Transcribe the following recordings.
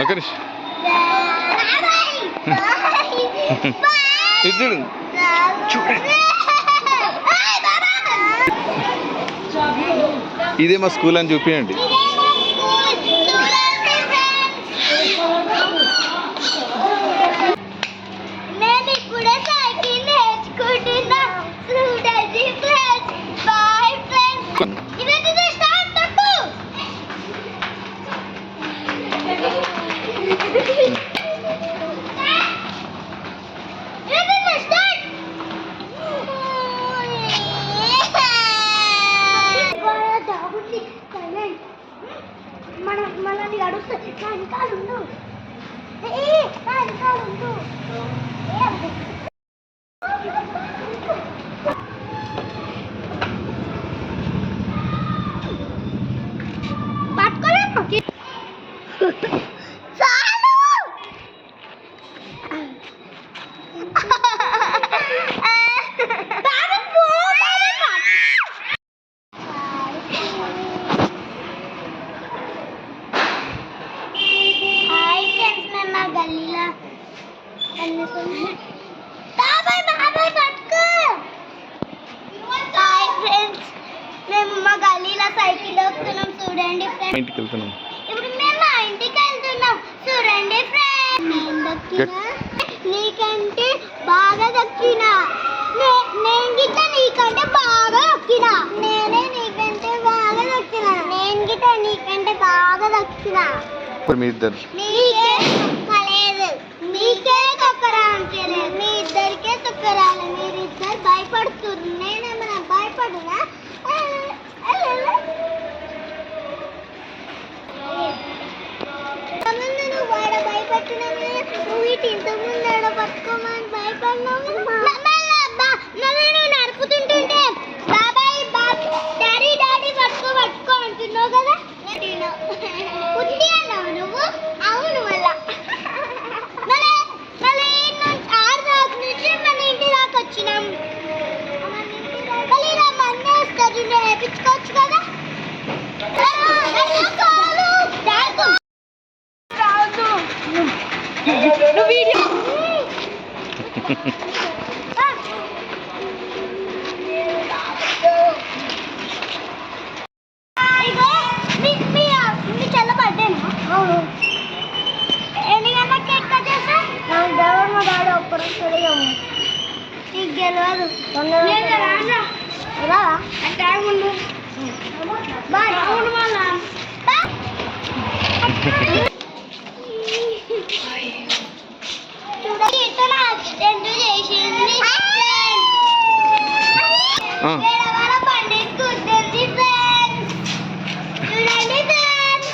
ఒకరిష్ ఇద్దరు చూడండి. ఇదే మా స్కూల్ అని చూపించండి. మనల్ని అడుగుతుంది కాలు పట్టుకోలేము. गलीला अन्य हाय फ्रेंड्स మేము మా గల్లీలో సైకిల్ వస్తున్నాం చూడండి ఫ్రెండ్స్. ఇంటికి వెళ్తున్నాం. ఇప్పుడు మేము మా ఇంటికి వెళ్తున్నాం చూడండి ఫ్రెండ్స్. నీకంటే బాగా దక్కినా నేను గిట్ట నీకంటే బాగా దక్కినా నేనే నీకంటే బాగా దక్కినా నేను గిట్ట నీకంటే బాగా దక్కినా మీ ఇద్దరు మీకే తొక్కరానికి లేదు మీ ఇద్దరికే తొక్కరాలి. మీరిద్దరు భయపడుతున్నారు. నేనేమన్నా భయపడునా? నువ్వు వాడ భయపడుతున్నా నువ్వు ఇటు ఇంతకుముందు ఆడ పట్టుకోమని భయపడినావు. నువ్వు నడుపుతుంటుంటే బాబాయ్ డాడీ డాడీ పట్టుకో పట్టుకో అంటున్నావు కదా. బుద్ధి అన్నావు నువ్వు. అవును మళ్ళా వచ్చినాం మళ్ళీ ఇలా మందే వస్తుంది వేయించుకోవచ్చు కదా. మీ చెల్ల బర్త్డేనా? అవును. ఎన్ని గంటలకి ఎక్కడ చేసా? నాకు దేవుడు మా డాడీ ఒక్కరు తెలియము. నీకు గెలవదు రా అంటే ముందు బాయ్ అవును మళ్ళా చూడండి ఇతను యాక్సిడెంట్ చేసింది. వేరే బండి కుట్టింది ఫ్రెండ్స్. చూడండి ఫ్రెండ్స్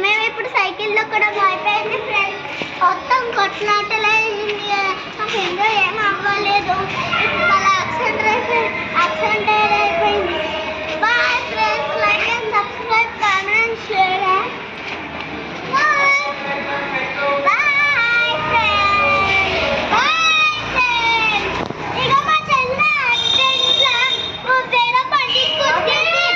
మేము ఇప్పుడు సైకిల్లో కూడా అయిపోయింది ఫ్రెండ్స్. మొత్తం కొట్టినట్టులే నాకేందో ఏం అవ్వలేదు. మళ్ళీ యాక్సిడెంట్ అయిపోయింది. Bye friends. Like and subscribe comment share. Bye friends. Bye friends. ఇక మా చెల్లి యాక్సిడెంట్లో వేరే బండి కుట్టింది.